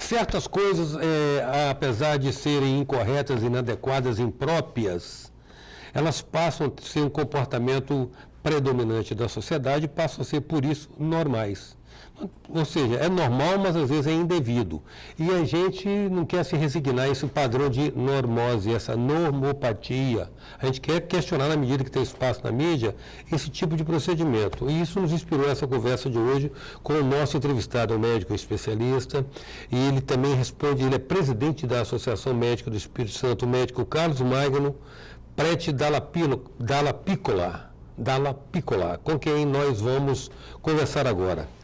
certas coisas, apesar de serem incorretas, inadequadas, impróprias, elas passam a ser um comportamento predominante da sociedade e passam a ser, por isso, normais. Ou seja, é normal, mas às vezes é indevido. E a gente não quer se resignar a esse padrão de normose, essa normopatia. A gente quer questionar, na medida que tem espaço na mídia, esse tipo de procedimento. E isso nos inspirou essa conversa de hoje com o nosso entrevistado, um médico especialista. E ele também responde, ele é presidente da Associação Médica do Espírito Santo, o médico Carlos Magno Prete Dalla Piccola, com quem nós vamos conversar agora.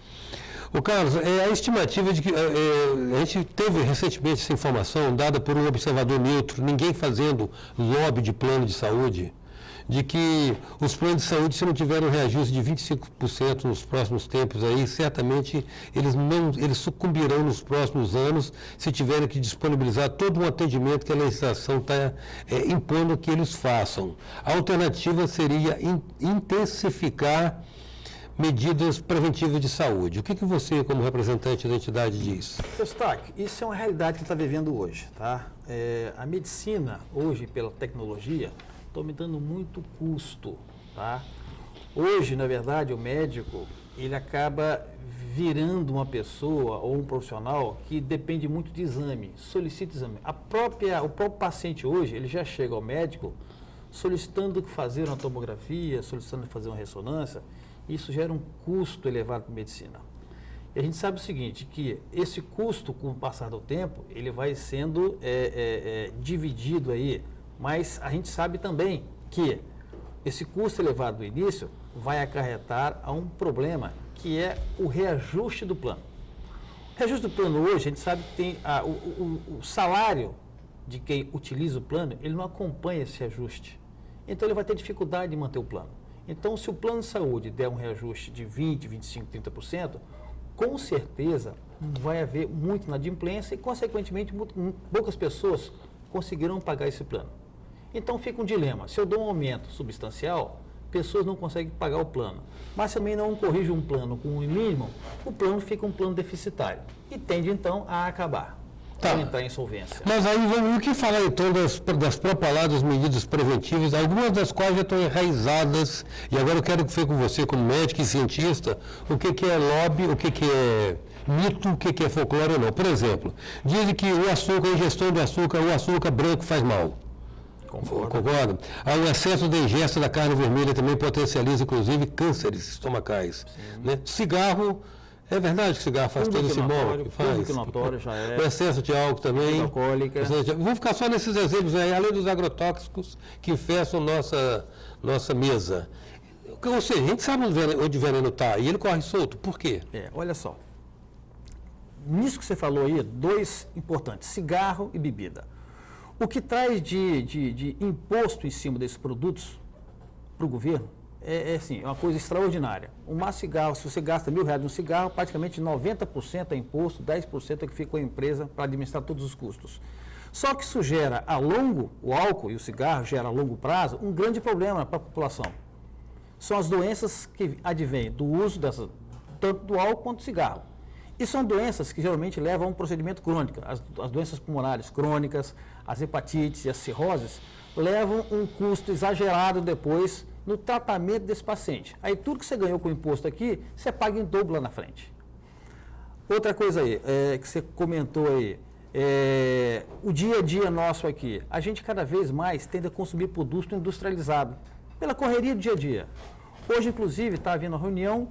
O Carlos, a estimativa de que a gente teve recentemente essa informação dada por um observador neutro, ninguém fazendo lobby de plano de saúde, de que os planos de saúde, se não tiverem um reajuste de 25% nos próximos tempos aí, certamente eles sucumbirão nos próximos anos se tiverem que disponibilizar todo um atendimento que a legislação está impondo que eles façam. A alternativa seria intensificar medidas preventivas de saúde. O que você, como representante da entidade, diz? Eustáquio, isso é uma realidade que a gente está vivendo hoje, tá? A medicina, hoje, pela tecnologia, está aumentando muito custo, tá? Hoje, na verdade, o médico, ele acaba virando uma pessoa ou um profissional que depende muito de exame, solicita exame. O próprio paciente hoje, ele já chega ao médico solicitando fazer uma tomografia, solicitando fazer uma ressonância. Isso gera um custo elevado para a medicina. E a gente sabe o seguinte, que esse custo, com o passar do tempo, ele vai sendo dividido aí, mas a gente sabe também que esse custo elevado do início vai acarretar a um problema, que é o reajuste do plano. O reajuste do plano hoje, a gente sabe que tem o salário de quem utiliza o plano, ele não acompanha esse reajuste. Então ele vai ter dificuldade de manter o plano. Então, se o plano de saúde der um reajuste de 20%, 25%, 30%, com certeza vai haver muita inadimplência e, consequentemente, poucas pessoas conseguirão pagar esse plano. Então, fica um dilema. Se eu dou um aumento substancial, pessoas não conseguem pagar o plano. Mas também não corrijo um plano com o mínimo, o plano fica um plano deficitário e tende, então, a acabar. Tá. Entrar em insolvência. Mas aí vamos o que falar então das propaladas medidas preventivas, algumas das quais já estão enraizadas, e agora eu quero ver com você, como médico e cientista, o que é lobby, o que é mito, o que é folclore ou não. Por exemplo, dizem que o açúcar, a ingestão de açúcar, o açúcar branco faz mal. Concordo. O excesso de ingesta da carne vermelha também potencializa, inclusive, cânceres estomacais. Né? Cigarro. É verdade que o cigarro faz todo esse mal? Faz. Notório já é. O excesso de álcool também. Alcoólica. Vou ficar só nesses exemplos aí, além dos agrotóxicos que infestam nossa mesa. Ou seja, a gente sabe onde o veneno está e ele corre solto. Por quê? Olha só. Nisso que você falou aí, dois importantes, cigarro e bebida. O que traz de imposto em cima desses produtos para o governo assim, é uma coisa extraordinária. Um cigarro, se você gasta R$1.000 num cigarro, praticamente 90% é imposto, 10% é que fica com a empresa para administrar todos os custos. Só que isso gera o álcool e o cigarro gera a longo prazo um grande problema para a população. São as doenças que advêm do uso tanto do álcool quanto do cigarro. E são doenças que geralmente levam a um procedimento crônico. As doenças pulmonares crônicas, as hepatites e as cirroses levam um custo exagerado depois no tratamento desse paciente. Aí tudo que você ganhou com o imposto aqui, você paga em dobro lá na frente. Outra coisa aí, que você comentou aí, o dia a dia nosso aqui, a gente cada vez mais tende a consumir produto industrializado, pela correria do dia a dia. Hoje, inclusive, está havendo uma reunião,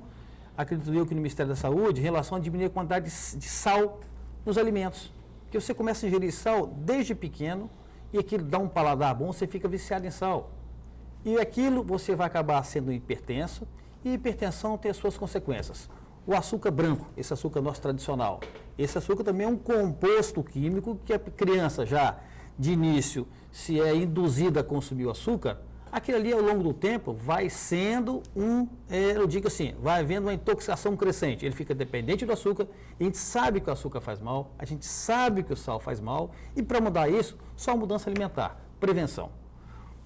acredito eu que no Ministério da Saúde, em relação a diminuir a quantidade de sal nos alimentos. Porque você começa a ingerir sal desde pequeno e aquilo dá um paladar bom, você fica viciado em sal. E aquilo você vai acabar sendo hipertenso, e hipertensão tem as suas consequências. O açúcar branco, esse açúcar nosso tradicional, esse açúcar também é um composto químico que a criança já, de início, se é induzida a consumir o açúcar, aquilo ali ao longo do tempo vai sendo eu digo assim, vai havendo uma intoxicação crescente. Ele fica dependente do açúcar, a gente sabe que o açúcar faz mal, a gente sabe que o sal faz mal, e para mudar isso, só mudança alimentar, prevenção.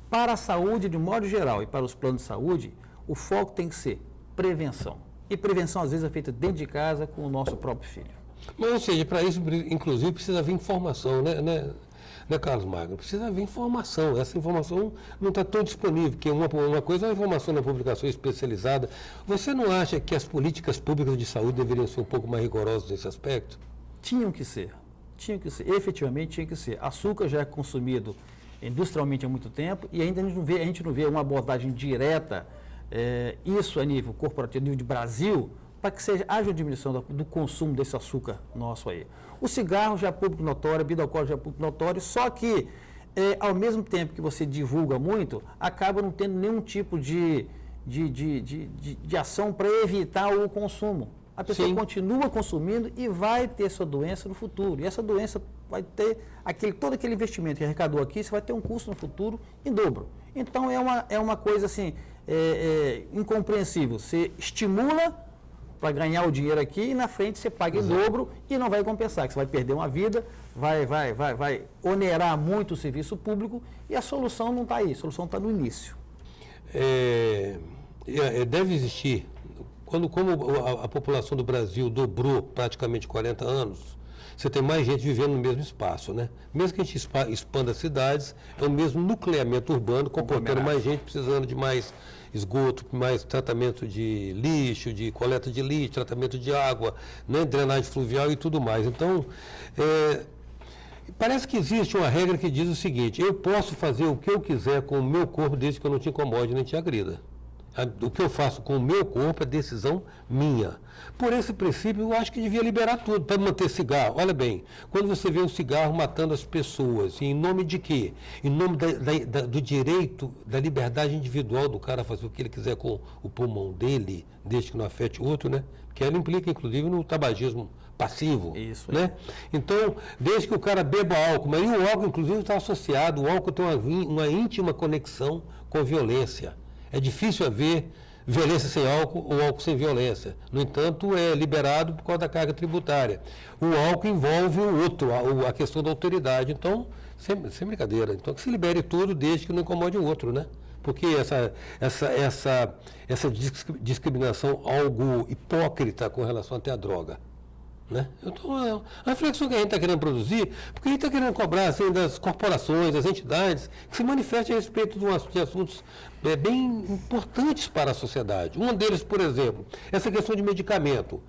Para a saúde, de modo geral, e para os planos de saúde, o foco tem que ser prevenção. E prevenção, às vezes, é feita dentro de casa com o nosso próprio filho. Mas, ou seja, para isso, inclusive, precisa haver informação, né, Carlos Magno? Precisa haver informação. Essa informação não está tão disponível, porque uma coisa é a informação na publicação especializada. Você não acha que as políticas públicas de saúde deveriam ser um pouco mais rigorosas nesse aspecto? Tinham que ser, efetivamente tinha que ser. Açúcar já é consumido industrialmente há muito tempo e ainda a gente não vê uma abordagem direta, isso a nível corporativo, a nível de Brasil, para que haja uma diminuição do consumo desse açúcar nosso aí. O cigarro já é público notório, a bebida alcoólica já é público notório, só que, ao mesmo tempo que você divulga muito, acaba não tendo nenhum tipo de ação para evitar o consumo. A pessoa continua consumindo e vai ter sua doença no futuro. E essa doença vai ter todo aquele investimento que arrecadou aqui, você vai ter um custo no futuro em dobro. Então é uma coisa assim, incompreensível. Você estimula para ganhar o dinheiro aqui e na frente você paga em dobro e não vai compensar, que você vai perder uma vida, vai onerar muito o serviço público e a solução não está aí, a solução está no início. Deve existir, como a população do Brasil dobrou praticamente 40 anos, você tem mais gente vivendo no mesmo espaço, né? Mesmo que a gente expanda as cidades, é o mesmo nucleamento urbano, comportando mais gente, precisando de mais esgoto, mais tratamento de lixo, de coleta de lixo, tratamento de água, né? Drenagem fluvial e tudo mais. Então, parece que existe uma regra que diz o seguinte: eu posso fazer o que eu quiser com o meu corpo desde que eu não te incomode nem te agrida. O que eu faço com o meu corpo é decisão minha. Por esse princípio, eu acho que devia liberar tudo para manter cigarro. Olha bem, quando você vê um cigarro matando as pessoas, em nome de quê? Em nome do direito, da liberdade individual do cara fazer o que ele quiser com o pulmão dele, desde que não afete o outro, né? Que ela implica, inclusive, no tabagismo passivo. Isso, né? Então, desde que o cara beba álcool, mas o álcool, inclusive, está associado, o álcool tem uma íntima conexão com violência. É difícil haver violência sem álcool ou álcool sem violência. No entanto, é liberado por causa da carga tributária. O álcool envolve o outro, a questão da autoridade. Então, sem brincadeira. Então, que se libere tudo desde que não incomode o outro, né? Porque essa discriminação algo hipócrita com relação até à droga. Né? Então, a reflexão que a gente está querendo produzir, porque a gente está querendo cobrar assim, das corporações, das entidades, que se manifestem a respeito de assuntos bem importantes para a sociedade. Um deles, por exemplo, essa questão de medicamento.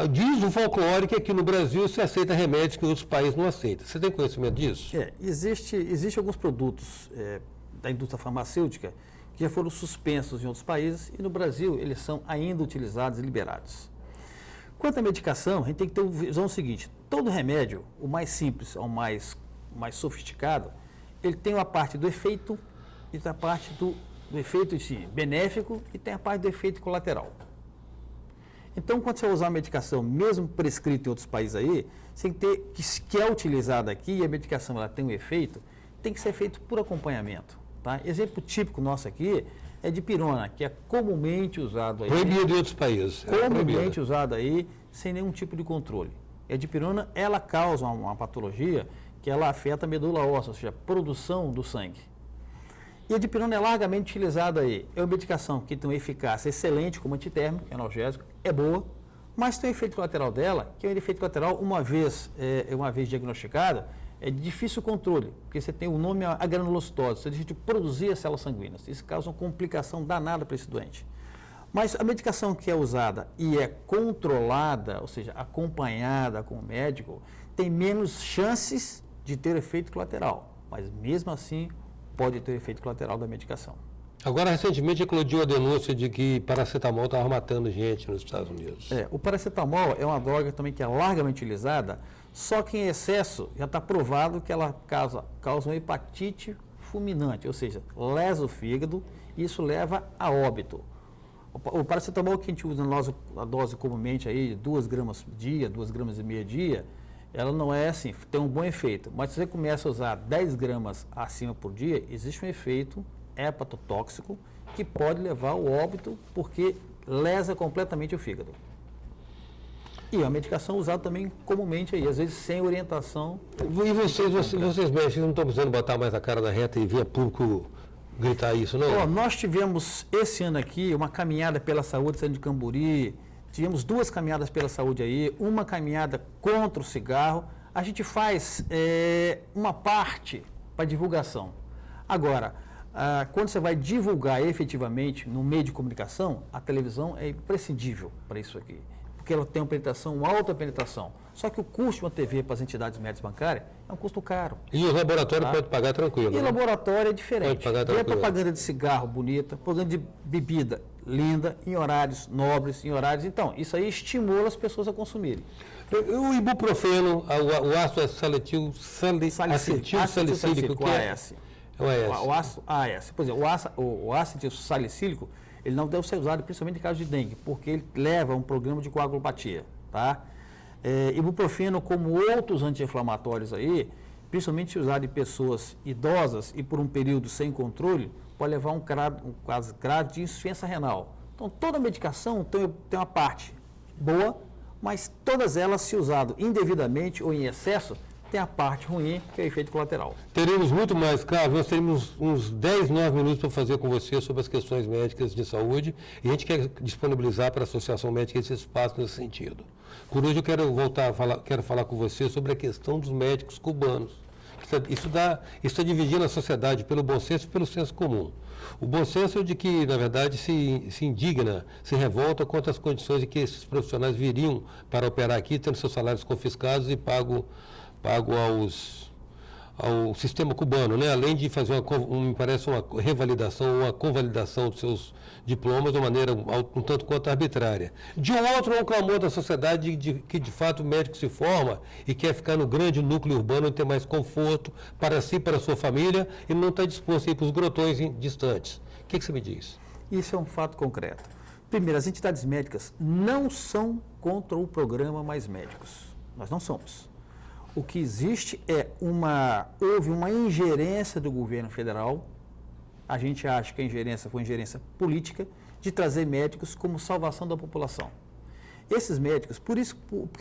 Diz o folclore que aqui no Brasil se aceita remédios que outros países não aceitam. Você tem conhecimento disso? Existe alguns produtos da indústria farmacêutica que já foram suspensos em outros países e no Brasil eles são ainda utilizados e liberados. Quanto à medicação, a gente tem que ter uma visão seguinte: todo remédio, o mais simples ao mais sofisticado, ele tem uma parte do efeito e tem a parte do efeito benéfico e tem a parte do efeito colateral. Então, quando você usar uma medicação, mesmo prescrita em outros países aí, você tem que ter que é utilizada aqui e a medicação ela tem um efeito, tem que ser feito por acompanhamento. Tá? Exemplo típico nosso aqui é dipirona, que é comumente usado aí. Proibido em outros países. Comumente usado aí, sem nenhum tipo de controle. E a dipirona, ela causa uma patologia que ela afeta a medula óssea, ou seja, a produção do sangue. E a dipirona é largamente utilizada aí. É uma medicação que tem uma eficácia excelente como antitérmico, analgésico, é boa, mas tem um efeito colateral dela, que é um efeito colateral, uma vez diagnosticado, é de difícil controle, porque você tem o nome a granulocitose, você deixa de produzir as células sanguíneas. Isso causa uma complicação danada para esse doente. Mas a medicação que é usada e é controlada, ou seja, acompanhada com o médico, tem menos chances de ter efeito colateral. Mas mesmo assim, pode ter efeito colateral da medicação. Agora, recentemente, eclodiu a denúncia de que paracetamol estava matando gente nos Estados Unidos. O paracetamol é uma droga também que é largamente utilizada, só que em excesso já está provado que ela causa uma hepatite fulminante, ou seja, lesa o fígado e isso leva a óbito. O paracetamol que a gente usa na dose comumente aí, 2 gramas por dia, 2,5 gramas dia, ela não é assim, tem um bom efeito. Mas se você começa a usar 10 gramas acima por dia, existe um efeito hepatotóxico que pode levar ao óbito porque lesa completamente o fígado. E a medicação usada também comumente aí, às vezes sem orientação. E vocês médicos não estão precisando botar mais a cara na reta e vir a público gritar isso, não? Nós tivemos esse ano aqui uma caminhada pela saúde de Camburi, tivemos 2 caminhadas pela saúde aí, uma caminhada contra o cigarro. A gente faz uma parte para divulgação. Agora, quando você vai divulgar efetivamente no meio de comunicação, a televisão é imprescindível para isso aqui, porque ela tem uma penetração, uma alta penetração. Só que o custo de uma TV para as entidades médicas bancárias é um custo caro. E o laboratório pode pagar tranquilo. E o laboratório é diferente. Pode pagar tranquilo. Tem propaganda de cigarro bonita, propaganda de bebida linda, em horários nobres, em horários... Então, isso aí estimula as pessoas a consumirem. O ibuprofeno, o ácido acetilsalicílico, que é AS. O ácido AS. Por exemplo, o ácido salicílico, ele não deve ser usado principalmente em caso de dengue, porque ele leva a um programa de coagulopatia, tá? Ibuprofeno, como outros anti-inflamatórios aí, principalmente usado em pessoas idosas e por um período sem controle, pode levar a um caso grave de insuficiência renal. Então, toda medicação tem uma parte boa, mas todas elas, se usado indevidamente ou em excesso, tem a parte ruim, que é o efeito colateral. Teremos muito mais, Carlos. Nós teremos uns 10, 9 minutos para fazer com você sobre as questões médicas de saúde e a gente quer disponibilizar para a Associação Médica esse espaço nesse sentido. Por hoje eu quero falar com você sobre a questão dos médicos cubanos. Isso está dividindo a sociedade pelo bom senso e pelo senso comum. O bom senso é de que, na verdade, se indigna, se revolta contra as condições em que esses profissionais viriam para operar aqui, tendo seus salários confiscados e pago ao sistema cubano, né? Além de fazer me parece uma revalidação, uma convalidação dos seus diplomas de maneira um tanto quanto arbitrária. De outro, é um clamor da sociedade de que, de fato, o médico se forma e quer ficar no grande núcleo urbano e ter mais conforto para si e para a sua família e não está disposto a ir para os grotões distantes. O que você me diz? Isso é um fato concreto. Primeiro, as entidades médicas não são contra o programa Mais Médicos. Nós não somos. O que existe houve uma ingerência do governo federal, a gente acha que a ingerência foi ingerência política, de trazer médicos como salvação da população. Esses médicos, por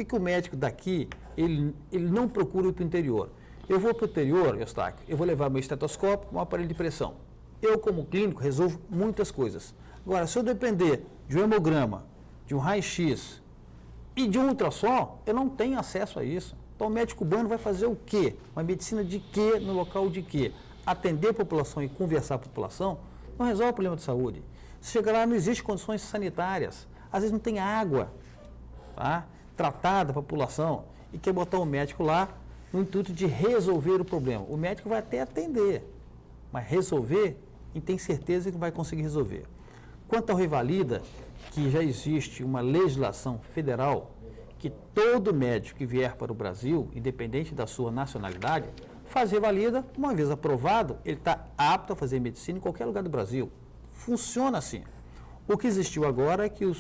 que o médico daqui, ele não procura ir para o interior? Eu vou para o interior, Eustáquio, eu vou levar meu estetoscópio, um aparelho de pressão. Eu, como clínico, resolvo muitas coisas. Agora, se eu depender de um hemograma, de um raio-x e de um ultrassom, eu não tenho acesso a isso. Então, o médico cubano vai fazer o quê? Uma medicina de quê, no local de quê? Atender a população e conversar com a população não resolve o problema de saúde. Se chegar lá, não existe condições sanitárias. Às vezes não tem água, tá? Tratada para a população e quer botar o médico lá no intuito de resolver o problema. O médico vai até atender, mas resolver, e tem certeza que não vai conseguir resolver. Quanto ao Revalida, que já existe uma legislação federal que todo médico que vier para o Brasil, independente da sua nacionalidade, faz Revalida, uma vez aprovado, ele está apto a fazer medicina em qualquer lugar do Brasil. Funciona assim. O que existiu agora é que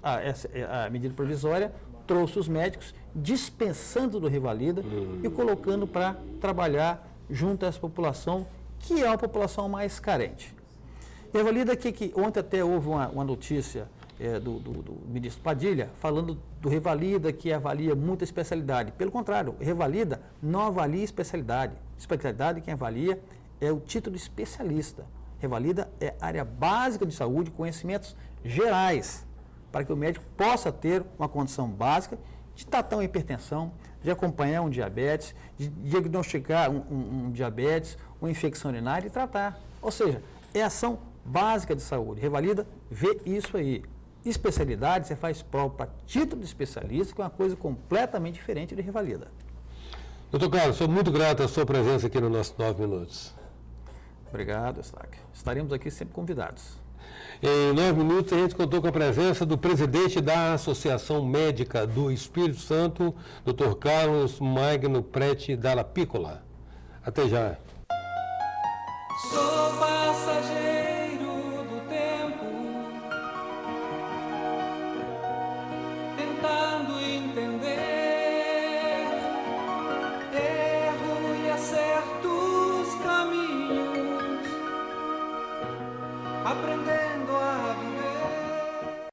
a medida provisória trouxe os médicos dispensando do Revalida e colocando para trabalhar junto a essa população, que é uma população mais carente. Revalida, que ontem até houve uma notícia do ministro Padilha, falando do Revalida, que avalia muita especialidade. Pelo contrário, o Revalida não avalia especialidade. Especialidade, quem avalia é o título de especialista. Revalida é área básica de saúde, conhecimentos gerais, para que o médico possa ter uma condição básica de tratar uma hipertensão, de acompanhar um diabetes, de diagnosticar um diabetes, uma infecção urinária e tratar. Ou seja, é ação básica de saúde. Revalida vê isso aí. Especialidade, você faz prova para título de especialista, que é uma coisa completamente diferente de Revalida. Doutor Carlos, sou muito grato à sua presença aqui no nosso 9 Minutos. Obrigado, Eustáquio. Estaremos aqui sempre convidados. Em 9 minutos, a gente contou com a presença do presidente da Associação Médica do Espírito Santo, Dr. Carlos Magno Prete Dalla Piccola. Até já. Sou passageiro do tempo, tentando entender erro e acertos caminhos, aprender